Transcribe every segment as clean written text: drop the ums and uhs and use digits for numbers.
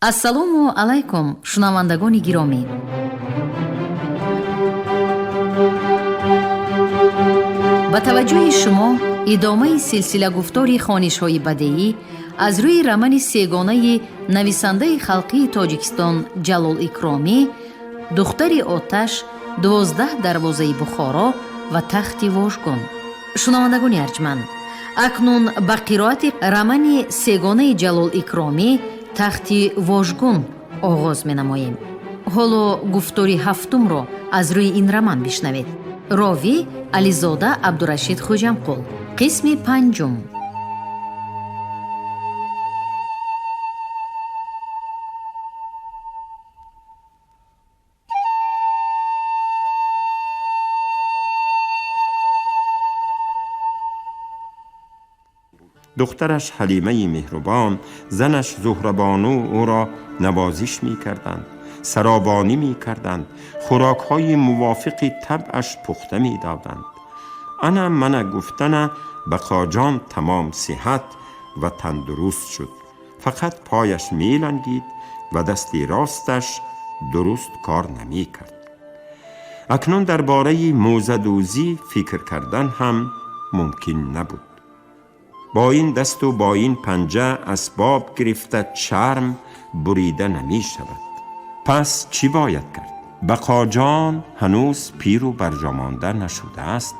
ассалому алайкум шунавандагони гиромӣ. ба таваҷҷӯҳи шумо идомаи силсила гуфтори хонишҳои бадеӣ аз рӯи рамани сегонаи нависандаи халқии Тоҷикистон Ҷалол Икромӣ, духтари оташ, 12 дарвозаи Бухоро ва тахти вожгон. шунавандагони арҷманд, акнун ба қироати рамани сегонаи Ҷалол Икромӣ тахти вожгун оғоз менамоем. ҳоло гуфтори ҳафтумро аз рӯи ин раман бишнавед. ровӣ Ализода Абдурашид Хуҷамқул. қисми панҷум. دخترش حلیمه مهربان، زنش زهربانو او را نوازش می کردند، سرابانی می کردند، خوراک‌های موافق طبعش پخته می دادند. انا من گفتن بقا جان تمام صحت و تندرست شد، فقط پایش می لنگید و دستی راستش درست کار نمی کرد. اکنون درباره موزه دوزی فکر کردن هم ممکن نبود. با این دست و با این پنجه اسباب گرفته چرم بریده نمی شود. پس چی باید کرد؟ بقا جان هنوز پیر و برجامانده نشده است.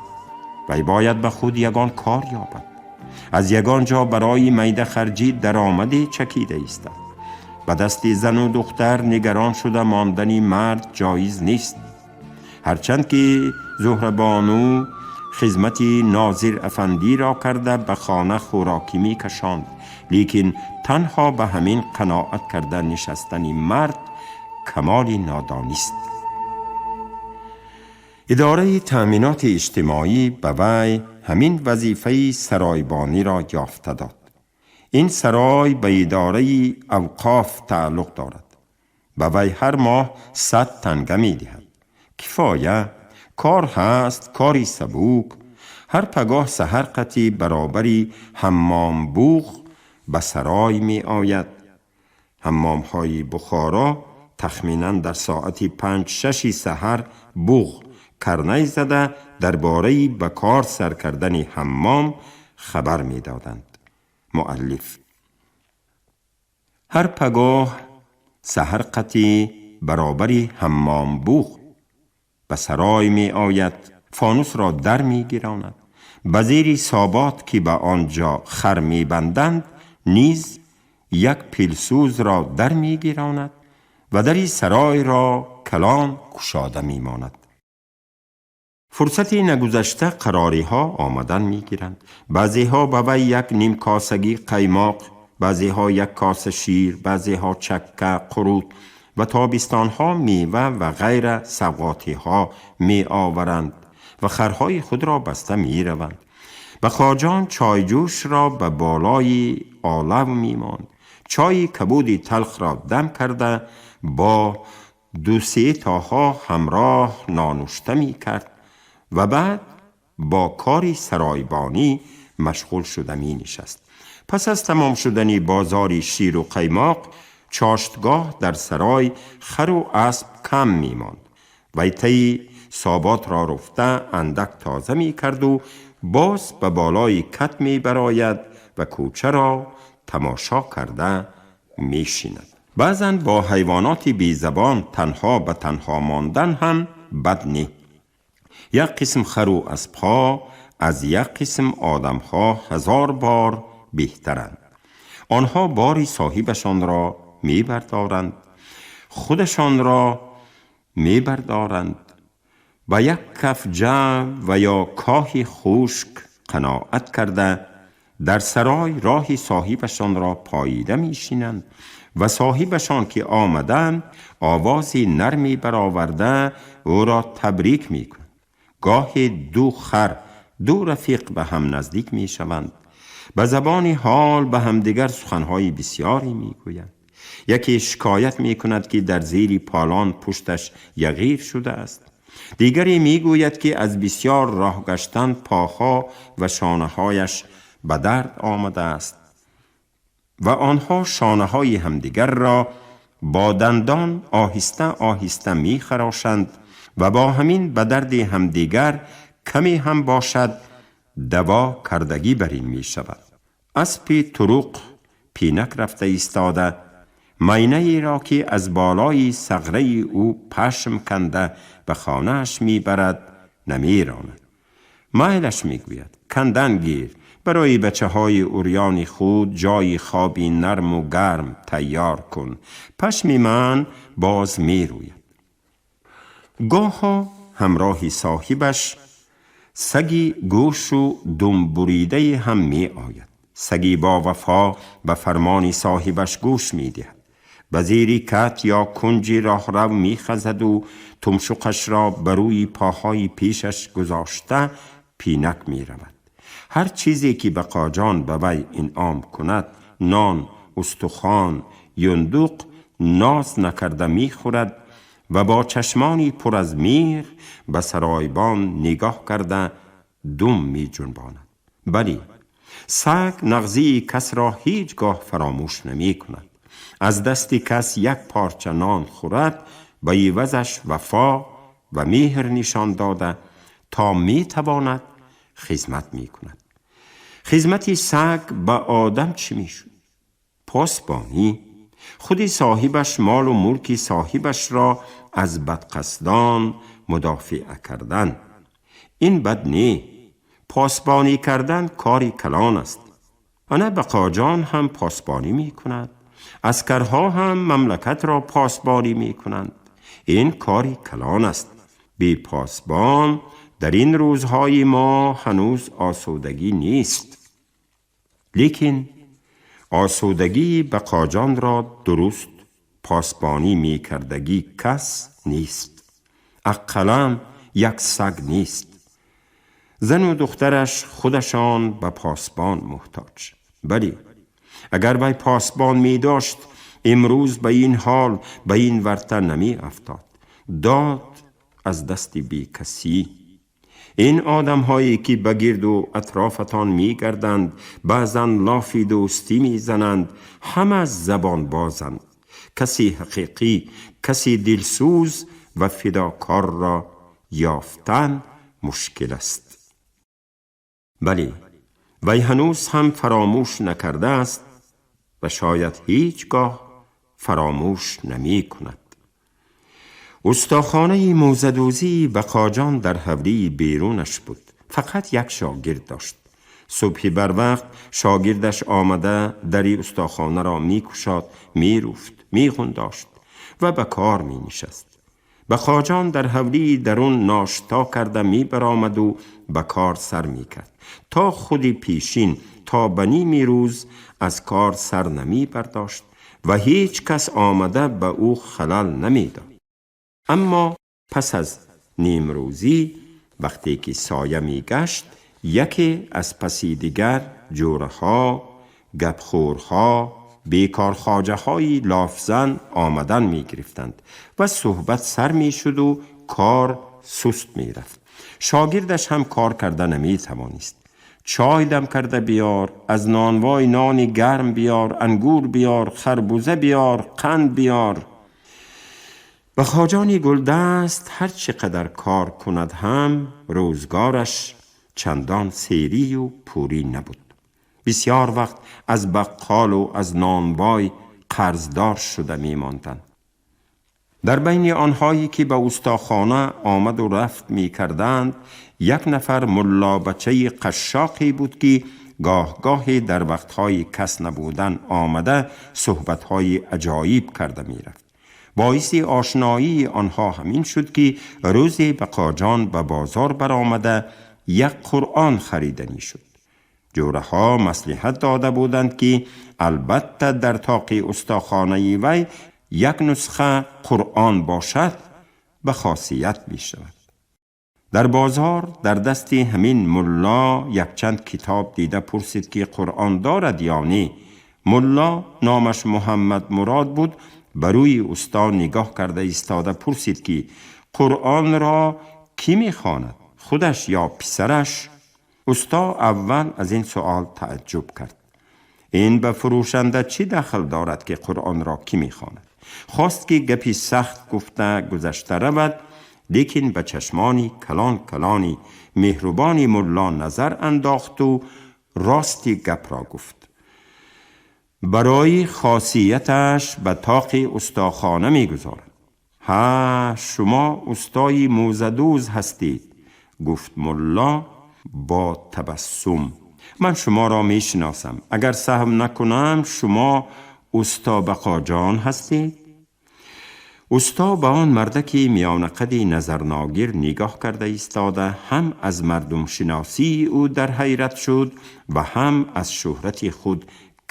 وی باید به خود یگان کار یابد. از یگان جا برای میده خرجی درآمدی چکیده ایستد. به دست زن و دختر نگران شده ماندنی مرد جایز نیست. هرچند که زهربانو خدمتی ناظر افندی را کرده به خانه خوراکی می کشاند، لیکن تنها به همین قناعت کرده نشستن مرد کمال نادانی است. اداره تأمینات اجتماعی به وی همین وظیفه سرایبانی را یافته داد. این سرای به اداره اوقاف تعلق دارد. به وی هر ماه 100 تنگه می دهد. کفایه کار هست، کاری سبوک. هر پگاه سحر قطی برابری حمام بوغ به سرای می آید. حمام های بخارا تخمینا در ساعت 5-6 سحر بوغ کرنه زده درباره به کار سر کردن حمام خبر می دادند. مؤلف: هر پگاه سحر قطی برابری حمام بوغ به سرای می آید، فانوس را در می گیراند. بزیر سابات که به آنجا خر می بندند نیز یک پیلسوز را در می گیراند و در سرای را کلان کشاده می ماند. فرصتی نگذشته قراری ها آمدن می گیرند. بعضی ها به وی یک نیم کاسگی قیماق، بعضی ها یک کاسه شیر، بعضی ها چکه، قروت و تابستان ها میوه و غیر سوغاتی ها می آورند و خرهای خود را بسته می روند. بقا جان چای جوش را به بالای آلو می ماند. چای کبودی تلخ را دم کرده با 2-3 تاها همراه نانوشته می کرد و بعد با کاری سرایبانی مشغول شده می نشست. پس از تمام شدنی بازاری شیر و قیماق، چاشتگاه در سرای خر و اسب کم می ماند. وی طی سابات را رفته اندک تازه می کرد و باز به بالای کت می براید و کوچه را تماشا کرده می شیند. بعضن با حیوانات بی زبان تنها به تنها ماندن هم بد نی. یک قسم خر و اسبها از یک قسم آدمها 1000 بار بهترند. آنها باری صاحبشان را می بردارند، خودشان را می بردارند و یک کف جو و یا کاهی خشک قناعت کرده در سرای راه صاحبشان را پاییده می شینند و صاحبشان که آمدند آوازی نرمی برآورده او را تبریک می کنند. گاهی 2 خر 2 رفیق به هم نزدیک می شوند. به زبان حال به همدیگر سخنهای بسیاری می گویند. یکی شکایت می کند که در زیر پالان پشتش یغیر شده است. دیگری می گوید که از بسیار راه گشتن پاها و شانه‌هایش به درد آمده است و آنها شانه‌های همدیگر را با دندان آهسته آهسته می خراشند و با همین به درد همدیگر کمی هم باشد دوا کردگی بر این می شود. اسب طروق پینک رفته ایستاده، مینه ای را که از بالای ثغره او پشم کنده به خانه اش می برد نمی راند. مایلش می گوید کندن گیر، برای بچه های اوریان خود جای خوابی نرم و گرم تیار کن. پشم من باز می روید. گاه همراه صاحبش سگی گوش و دم بریده هم می آید. سگی با وفا به فرمان صاحبش گوش می دهد. به زیر کت یا کنجی راه رو می خزد و تمشقش را بروی پاهای پیشش گذاشته پینک می رود. هر چیزی که به قاجان به وی انعام کند، نان، استخوان، یندوق، ناز نکرده می خورد و با چشمانی پر از میغ به سرایبان نگاه کرده دم می جنباند. بلی سگ نغزی کس را هیچگاه فراموش نمی کند. از دست کس یک پارچه نان خورد به عوضش وفا و مهر نشان داده تا می تواند خدمت می کند. خدمتی سگ به آدم چی می شود؟ پاسبانی، خودی صاحبش مال و ملک صاحبش را از بدقصدان مدافع کردن. این بد نه. پاسبانی کردن کاری کلان است. آنه به قاجان هم پاسبانی می کند. عسکرها هم مملکت را پاسبانی می کنند. این کاری کلان است. بی پاسبان در این روزهای ما هنوز آسودگی نیست. لیکن آسودگی به قاجان را درست پاسبانی می کردگی کس نیست. اقلا یک سگ نیست. زن و دخترش خودشان به پاسبان محتاج. بلی اگر وی پاسبان می داشت امروز به این حال به این ورطه نمی افتاد. داد از دست بی کسی. این آدم هایی که بگرد و اطرافتان می گردند، بعضا لافی دوستی می زنند، همه از زبان بازند. کسی حقیقی، کسی دلسوز و فداکار را یافتن مشکل است. بلی وی هنوز هم فراموش نکرده است و شاید هیچگاه فراموش نمی کند. استاخانه موزدوزی به قاجان در حولی بیرونش بود. فقط یک شاگرد داشت. صبح بر وقت شاگردش آمده دری استاخانه را می کشاد، می رفت، می غنداشت و به کار می نشست. به قاجان در حولی درون ناشتا کرده می برآمد و به کار سر می کرد. تا خودی پیشین تا به نیم روز از کار سر نمی برداشت و هیچ کس آمده به او خلل نمی داد. اما پس از نیم روزی وقتی که سایه می گشت، یکی از پسی دیگر جوره ها، گپخورها، بیکار خواجه های لافزن آمدن می گرفتند و صحبت سر می شد و کار سست می رفت. شاگردش هم کار کرده نمی توانست. چای دم کرده بیار، از نانوای نانی گرم بیار، انگور بیار، خربوزه بیار، قند بیار. و خواجانی گلدست هر چقدر کار کند هم روزگارش چندان سیری و پوری نبود. بسیار وقت از بقال و از نانوای قرضدار شده می ماندند. در بین آنهایی که به استاخانه آمد و رفت می کردند، یک نفر ملا بچه قشاقی بود که گاه در وقتهای کس نبودن آمده صحبتهای عجایب کرده می رفت. باعث آشنایی آنها همین شد که روزی به قاجان به بازار برآمده یک قرآن خریدنی شد. جوره ها مصلحت داده بودند که البته در طاق استاخانه وی یک نسخه قرآن باشد به خاصیت می شود. در بازار در دست همین ملا یک چند کتاب دیده پرسید که قرآن دارد یا نه. ملا نامش محمد مراد بود. بروی استا نگاه کرده ایستاده پرسید که قرآن را کی می خواند؟ خودش یا پسرش؟ استا اول از این سوال تعجب کرد. این به فروشنده چی دخل دارد که قرآن را کی می خواند؟ خواست که گپی سخت گفته گذشته رود، لیکن به چشمانی کلانی مهربانی ملا نظر انداخت و راستی گپ را گفت. برای خاصیتش به طاق استاخانه می گذارد. ها، شما استای موزدوز هستید، گفت ملا با تبسم. من شما را می شناسم. اگر سهم نکنم شما استا بقاجان هستید؟ استا به آن مردکی میان قدی نظرناگیر نگاه کرده ایستاده، هم از مردم شناسی او در حیرت شد و هم از شهرت خود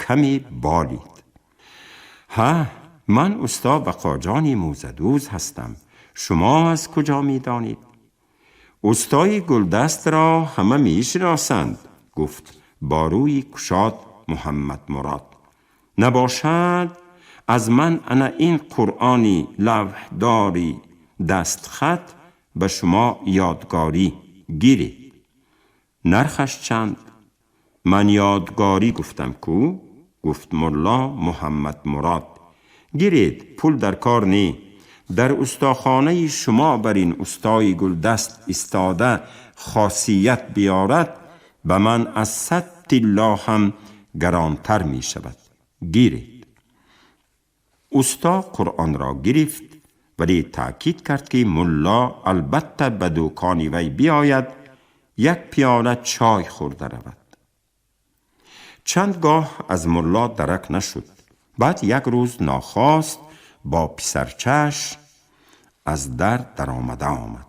کمی بالید. ها، من استا بقاجان موزدوز هستم. شما از کجا می دانید؟ استای گلدست را همه می شناسند، گفت با روی کشاد محمد مراد. نباشد از من انا این قرآنی لوح داری دستخط به شما یادگاری گیرید. نرخش چند؟ من یادگاری گفتم کو؟ گفت ملا محمد مراد. گیرید، پول در کار نی. در استاخانه شما بر این استای گلدست استاده خاصیت بیارد، به من از 100 طلا هم گرانتر می شود. گیرید. استا قرآن را گرفت، ولی تأکید کرد که ملا البته به دکان وی بیاید یک پیاله چای خورده رود. چندگاه از ملا درک نشد. بعد یک روز ناخواست با پسرچش از در آمده آمد.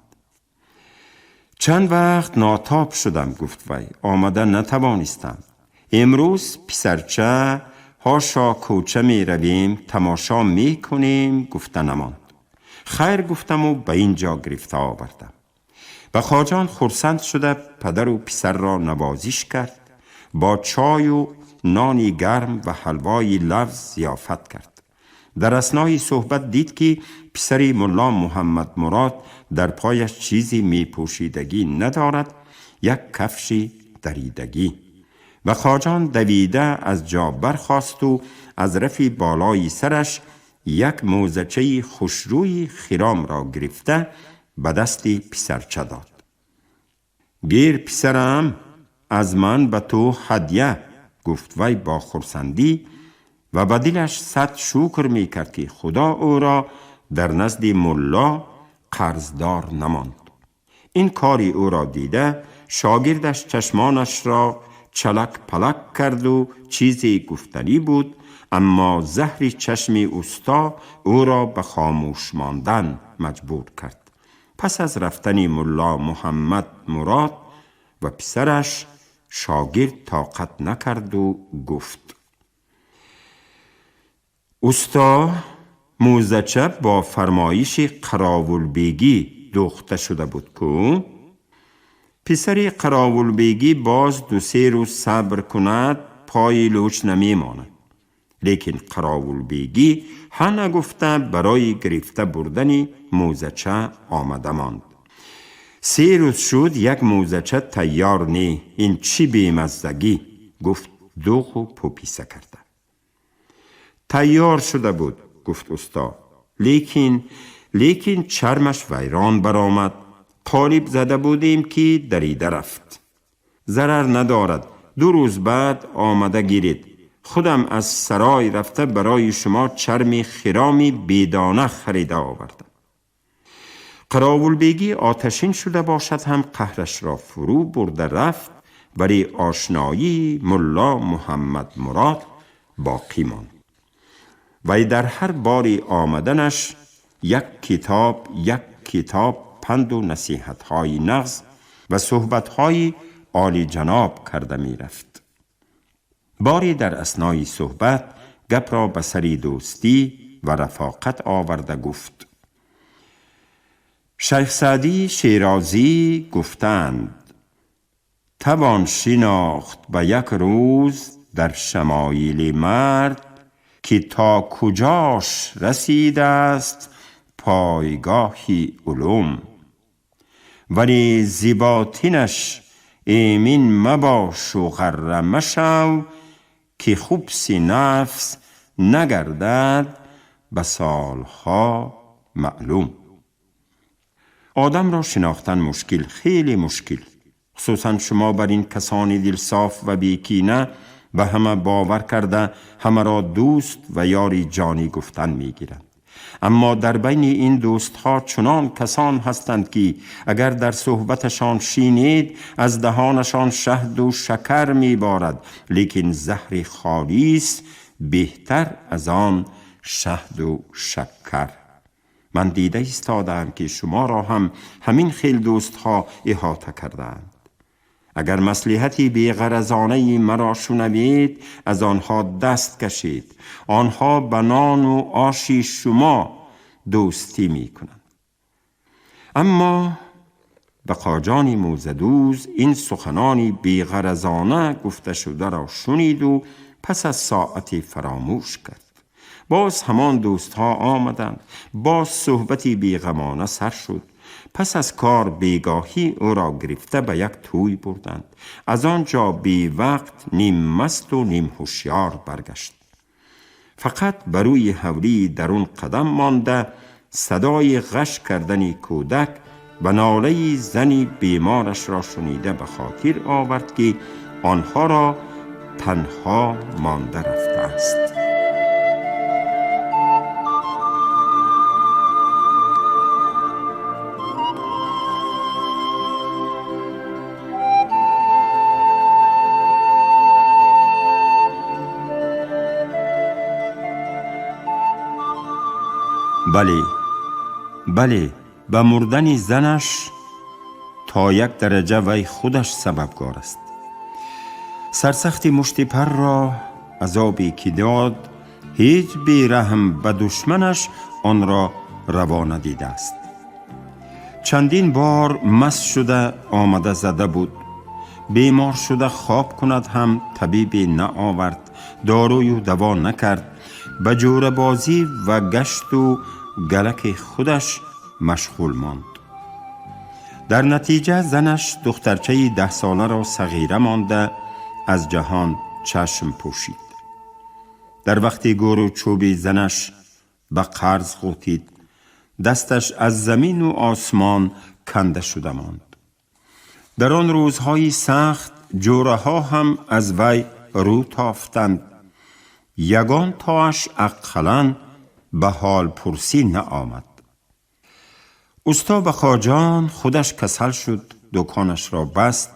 چند وقت ناتاب شدم، گفت وی، آمده نتوانستم. امروز پسرچه هاشا کوچه می رویم تماشا می کنیم، گفته نماند. خیر گفتم و به اینجا گرفته آوردم. و خواجان خرسند شده پدر و پسر را نوازش کرد، با چای و نانی گرم و حلوای لوز ضیافت کرد. در اثنای صحبت دید که پسری ملا محمد مراد در پایش چیزی می پوشیدگی ندارد، یک کفشی دریدگی. و خواجان دویده از جا برخاست و از رفی بالای سرش یک موزچه خوشروی خرام را گرفته به دستی پسرچه داد. گیر پسرم، از من به تو هدیه، گفت وی با خرسندی و به دلش 100 شکر می کرد که خدا او را در نزد ملا قرضدار نماند. این کاری او را دیده شاگردش چشمانش را چلک پلک کرد و چیزی گفتنی بود، اما زهر چشم استا او را به خاموش ماندن مجبور کرد. پس از رفتن ملا محمد مراد و پسرش، شاگرد طاقت نکرد و گفت: استا، موزچه با فرمایش قراول بیگی دوخته شده بود کو؟ پسری قراول بیگی باز 2-3 روز صبر کند پای لوچ نمی ماند. لیکن قراول بیگی ها نگفته برای گرفته بردن موزچه آمده ماند. 3 روز شد یک موزچه تیار نی. این چی بیمزدگی؟ گفت دوغ و پوپیسه کرده. تیار شده بود، گفت استا، لیکن چرمش ویران برآمد. قالب زده بودیم که دریده رفت. ضرر ندارد، 2 روز بعد آمده گیرید. خودم از سرای رفته برای شما چرم خرامی بیدانه خریده آوردم. قراول بیگی آتشین شده باشد هم قهرش را فرو برده رفت، ولی آشنایی ملا محمد مراد باقی ماند. و در هر باری آمدنش یک کتاب پند و نصیحت‌های نغز و صحبت‌های عالی جناب کرده می رفت. باری در اثنای صحبت گپ را به سری دوستی و رفاقت آورده گفت: شیخ سعدی شیرازی گفتند توان شناخت به یک روز در شمایل مرد که تا کجاش رسیده است پایگاهی علوم، ولی زیباتینش ایمین مباش و غره مشو که خبث نفس نگردد به سالها معلوم. آدم را شناختن مشکل، خیلی مشکل. خصوصا شما بر این کسانی دلصاف و بیکینه به همه باور کرده همه را دوست و یاری جانی گفتن میگیرند. اما در بین این دوستها چنان کسان هستند که اگر در صحبتشان شینید از دهانشان شهد و شکر میبارد، لیکن زهر خالص بهتر از آن شهد و شکر. من دیده ایستادم که شما را هم همین خیل دوستها احاطه کردند. اگر مصلحتی بی‌غرضانه مرا شنوید از آنها دست کشید. آنها به نان و آشی شما دوستی می کنند. اما بقاجان موزدوز این سخنانی بی‌غرضانه گفته شده را شنید و پس از ساعتی فراموش کرد. باز همان دوستها آمدند. باز صحبتی بیغمانه سر شد. پس از کار بیگاهی او را گرفته به یک توی بردند. از آنجا بی وقت نیم مست و نیم هوشیار برگشت. فقط بروی حولی درون قدم مانده صدای غش کردن کودک و ناله زنی بیمارش را شنیده به خاطر آورد که آنها را تنها مانده رفته است. بله به مردن زنش تا یک درجه وی خودش سببگار است. سرسختی مشت پر را عذابی که داد هیچ بیرحم به دشمنش آن را روا ندیده است. چندین بار مست شده آمده زده بود. بیمار شده خواب کند هم طبیبی نآورد، داروی و دوا نکرد. به جوره بازی و گشت و گلک خودش مشغول ماند. در نتیجه زنش دخترچه 10 ساله را صغیره مانده از جهان چشم پوشید. در وقتی گور و چوبی زنش به قرض غوطید، دستش از زمین و آسمان کنده شده ماند. در آن روزهای سخت جوره ها هم از وی رو تافتند. یگان تاش اقلن به حال پرسی نآمد. استا بخاجان خودش کسل شد، دکانش را بست،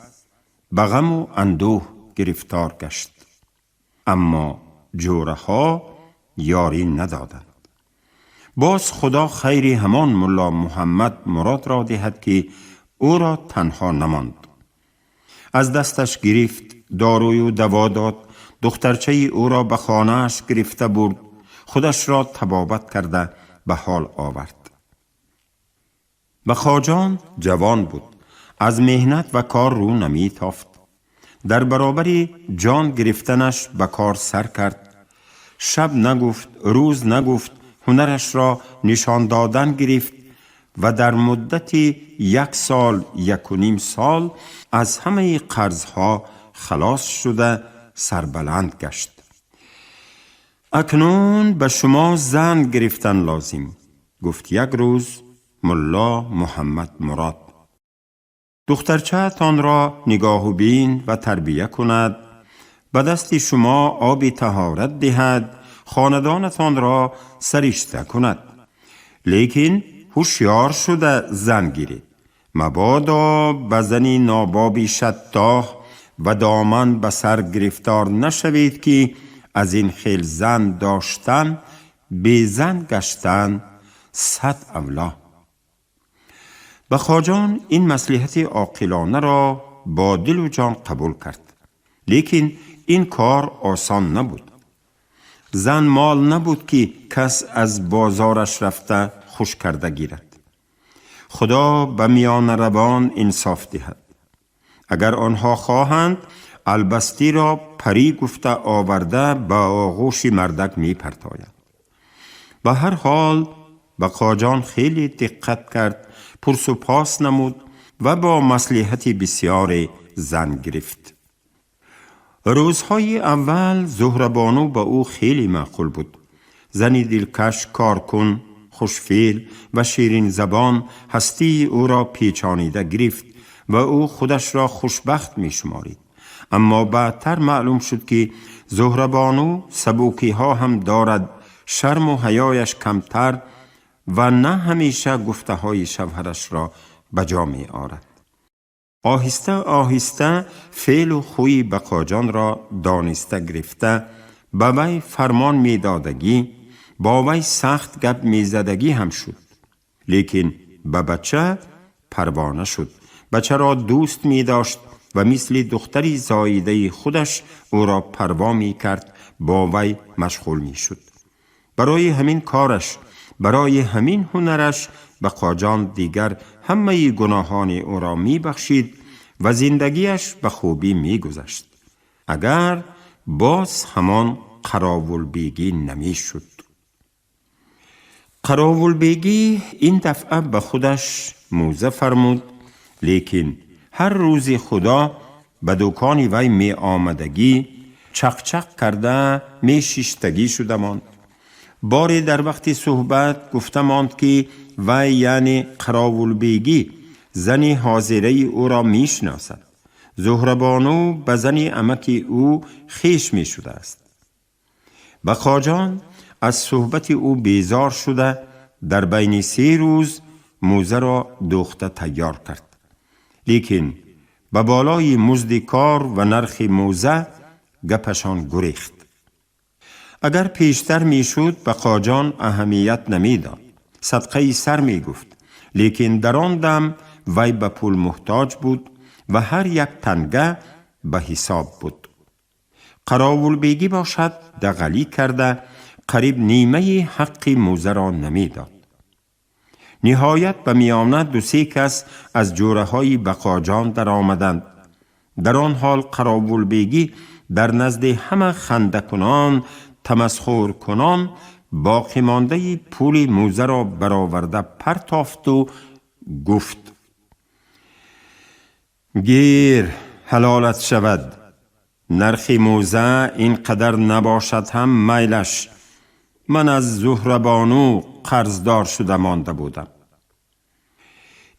به غم و اندوه گرفتار گشت. اما جوره ها یاری ندادند. باز خدا خیری همان ملا محمد مراد را دهد که او را تنها نماند. از دستش گرفت، داروی و دوا داد. دخترچه او را به خانه‌اش گرفته برد. خودش را طبابت کرده به حال آورد. بخاجان جوان بود. از مهنت و کار رو نمی تافت. در برابر جان گرفتنش به کار سر کرد. شب نگفت، روز نگفت، هنرش را نشان دادن گرفت و در مدت 1 سال 1.5 سال از همه قرضها خلاص شده سربلند گشت. اکنون به شما زن گرفتن لازم، گفت یک روز ملا محمد مراد. دخترچه تان را نگاه و بین و تربیه کند، به دست شما آب طهارت دهد، خاندانتان را سرشته کند. لیکن هوشیار شده زن گیرید. مبادا به زنی نابابی شتاه و دامن به سر گرفتار نشوید که از این خیل زن داشتن بی زن گشتن 100 اولا. بخاجان این مصلحت عاقلانه را با دل و جان قبول کرد. لیکن این کار آسان نبود. زن مال نبود که کس از بازارش رفته خوش کرده گیرد. خدا به میان روان انصاف دهد. اگر آنها خواهند البستی را پری گفته آورده به آغوش مردک می پرتاید. به هر حال بقاجان خیلی دقت کرد، پرس و پاس نمود و با مصلحت بسیار زن گرفت. روزهای اول زهربانو به او خیلی معقول بود. زنی دلکش، کارکن، خوشفعل و شیرین زبان هستی او را پیچانیده گرفت و او خودش را خوشبخت می شمارید. اما بعدتر معلوم شد که زهربانو سبوکی ها هم دارد، شرم و حیایش کمتر و نه همیشه گفته های شوهرش را بجا می آرد. آهسته آهسته فعل و خوی بقاجان را دانسته گرفته، با وی فرمان می دادگی، با وی سخت گپ می زدگی هم شد. لیکن به بچه پروانه شد. بچه را دوست می داشت و مثل دختری زاییده خودش او را پروا می کرد، با وی مشغول می شد. برای همین کارش، برای همین هنرش بقاجان دیگر همه گناهان او را می بخشید و زندگیش به خوبی می گذشت. اگر باز همان قراول بیگی نمی شد. قراول بیگی این دفعه به خودش موزه فرمود، لیکن هر روز خدا به دکان وی می آمدگی چق کرده می شیشتگی شده ماند. باری در وقت صحبت گفته ماند که وی یعنی قراول بیگی زنی حاضره او را می شناسد. زهربانو به زنی عمک او خیش می شده است. بقاجان از صحبت او بیزار شده در بین 3 روز موزه را دوخته تیار کرد. لیکن به بالای مزد کار و نرخ موزه گپشان گریخت. اگر پیشتر می شد بقاجان اهمیت نمی داد، صدقه سر می گفت. لیکن در آن دم وی به پول محتاج بود و هر یک تنگه به حساب بود. قراول بیگی باشد دغلی کرده قریب نیمه حق موزه را نمی داد. نهایت به میانه 2-3 کس از جوره های بقاجان در آمدند. در آن حال قراول بیگی در نزد همه خنده کنان، تمسخر کنان باقی مانده پول موزه را برآورده پرتافت و گفت: گیر حلالت شود. نرخ موزه اینقدر نباشد هم میلش. من از زهربانو قرضدار شده مانده بودم.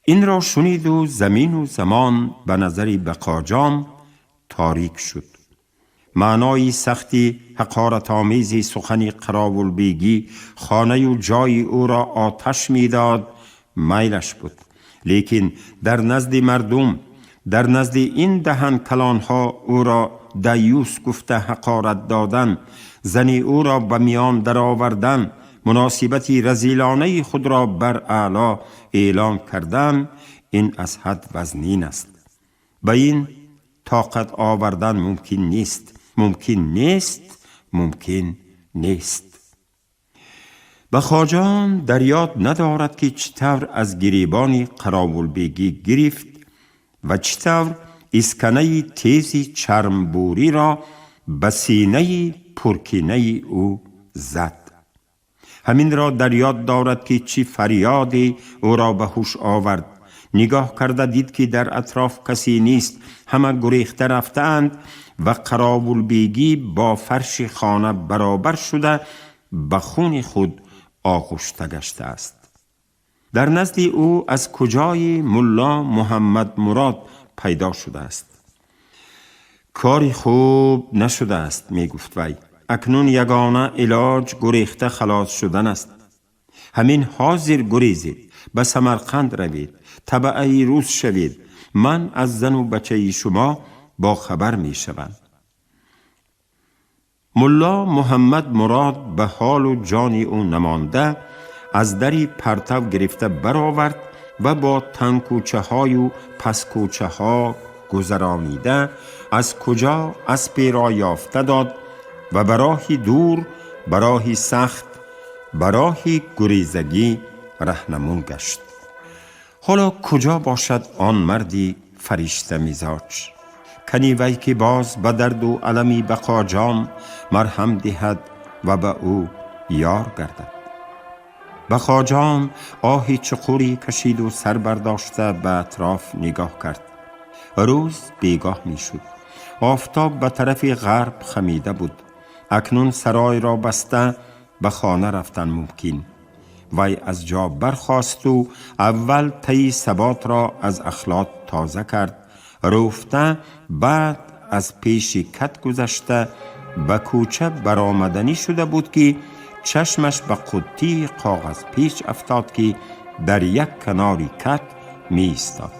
این را شنید و زمین و زمان به نظر بقاجان تاریک شد. معنای سختی حقارت آمیز سخن قراول بیگی خانه و جای او را آتش میداد میلش بود. لیکن در نزد مردم، در نزد این دهن کلان ها او را دیوس گفته حقارت دادن، زنی او را به میان در آوردن، مناسبتی رذیلانه خود را بر اعلا اعلان کردن، این از حد وزنین است. به این طاقت آوردن ممکن نیست. ممکن نیست. ممکن نیست. بقاجان در یاد ندارد که چطور از گریبان قراول بیگی گرفت و چطور اسکنه تیزی چرمبوری را به سینه پرکینه او زد. همین را در یاد دارد که چی فریادی او را به هوش آورد. نگاه کرده دید که در اطراف کسی نیست، همه گریخته رفتند و قراول بیگی با فرش خانه برابر شده به خون خود آغشته گشته است. در نزد او از کجای ملا محمد مراد پیدا شده است؟ کاری خوب نشده است، می گفت وی. اکنون یگانه علاج گریخته خلاص شدن است. همین حاضر گریزید، به سمرقند روید، تبعه روس شوید. من از زن و بچه شما با خبر می شوم. ملا محمد مراد به حال و جان او نمانده از دری پرتو گرفته برآورد و با تنگکوچه های و پسکوچه ها گذرانیده از کجا اسبی را یافته داد و براهی دور، براهی سخت، براهی گریزگی رهنمون گشت. حالا کجا باشد آن مردی فرشته مزاج؟ کنی وی که باز به درد و علمی بقاجان مرهم دهد و به او یار گردد. بقاجان آهی چقوری کشید و سر برداشته به اطراف نگاه کرد. روز بیگاه می شد. آفتاب به طرف غرب خمیده بود. اکنون سرای را بسته به خانه رفتن ممکن. وی از جا برخاست و اول طی ثبات را از اخلاط تازه کرد. رفته بعد از پیش کت گذشته به کوچه برآمدنی شده بود که چشمش به قطی کاغذ پیچ افتاد که در یک کناری کت می ایستاد.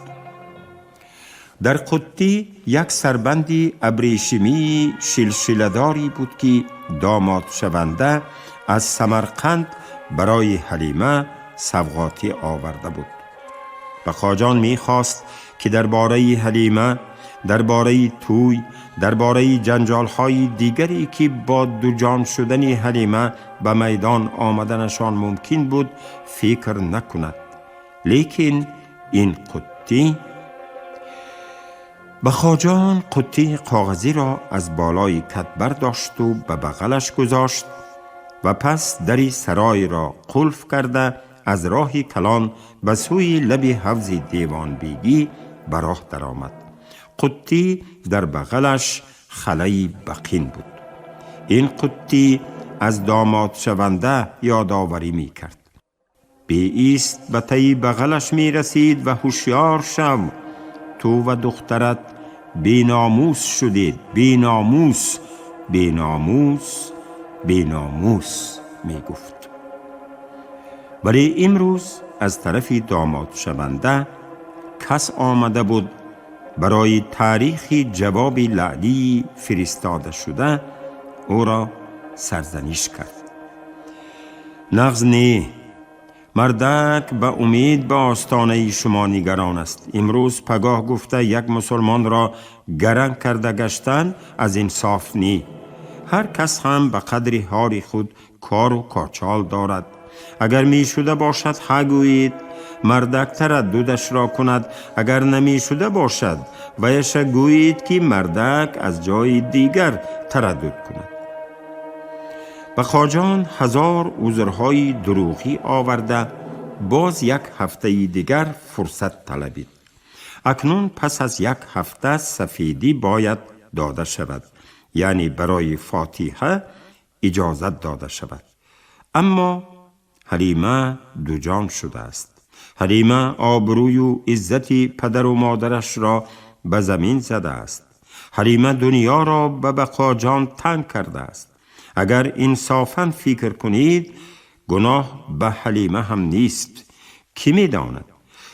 در قطی یک سربندی ابریشمی شلشله‌داری بود که داماد شونده از سمرقند برای حلیمه سوغاتی آورده بود. بقاجان می خواست که درباره حلیمه، درباره توی، درباره جنجال‌های دیگری که با دو جان شدن حلیمه به میدان آمدنشان ممکن بود فکر نکند. لیکن این قطی، بقاجان قطی کاغذی را از بالای کت برداشت و به بغلش گذاشت و پس دری سرای را قلف کرده از راه کلان به سوی لب حوض دیوان بیگی به راه درآمد. قطی در بغلش خلای بقین بود. این قطی از داماد شونده یادآوری می کرد. بیست به تی بغلش می رسید و هوشیار شو، تو و دخترت بیناموس شدید، بیناموس، بیناموس، بیناموس می گفت. ولی امروز از طرف داماد شونده کس آمده بود برای تاریخ جواب لعلی فرستاده شده او را سرزنش کرد. نغز نه، مردک به امید به آستانه شما نگران است. امروز پگاه گفته یک مسلمان را گرنگ کرده گشتن از انصاف نی. هر کس هم به قدر حال خود کار و کاچال دارد. اگر می شده باشد گویید، مردک ترددش را کند. اگر نمی شده باشد ویش گویید که مردک از جای دیگر تردد کند. بقاجان هزار عذرهای دروغی آورده باز یک هفته دیگر فرصت طلبید. اکنون پس از یک هفته سفیدی باید داده شود، یعنی برای فاتحه اجازت داده شود. اما حلیمه دو جان شده است. حلیمه آبروی و عزت پدر و مادرش را به زمین زده است. حلیمه دنیا را به بقاجان تنگ کرده است. اگر انصافاً فکر کنید گناه به حلیمه هم نیست. کی می داند؟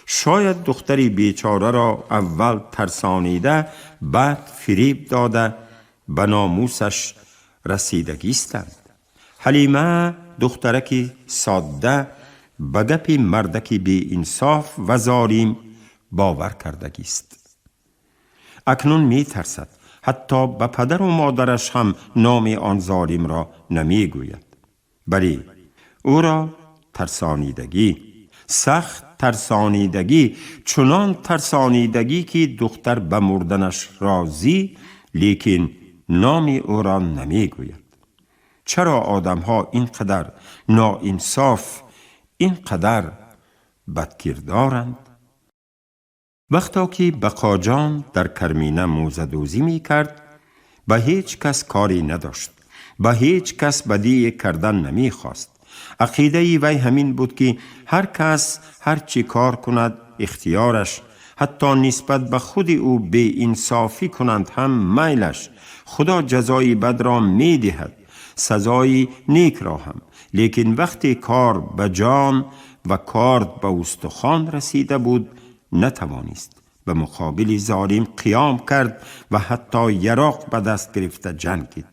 شاید دختری بیچاره را اول ترسانیده بعد فریب داده به ناموسش رسیدگیستند. حلیمه دخترکی ساده به گپ مردکی بی انصاف و ظالم باور کردگیست. اکنون می ترسد حتی به پدر و مادرش هم نام آن ظالم را نمی گوید. بلی او را ترسانیدگی، سخت ترسانیدگی، چنان ترسانیدگی که دختر به مردنش راضی لیکن نام او را نمی گوید. چرا آدم ها اینقدر ناانصاف، اینقدر بدکردارند؟ وقتا که بقاجان در کرمینه موزه‌دوزی می کرد به هیچ کس کاری نداشت، به هیچ کس بدی کردن نمی خواست. عقیده وی همین بود که هر کس هر چی کار کند اختیارش، حتی نسبت به خود او بی انصافی کنند هم میلش. خدا جزای بد را می دهد، سزای نیک را هم. لیکن وقتی کار به جان و کار به استخوان رسیده بود نتوانست به مقابل ظالم قیام کرد و حتی یراق به دست گرفته جنگید.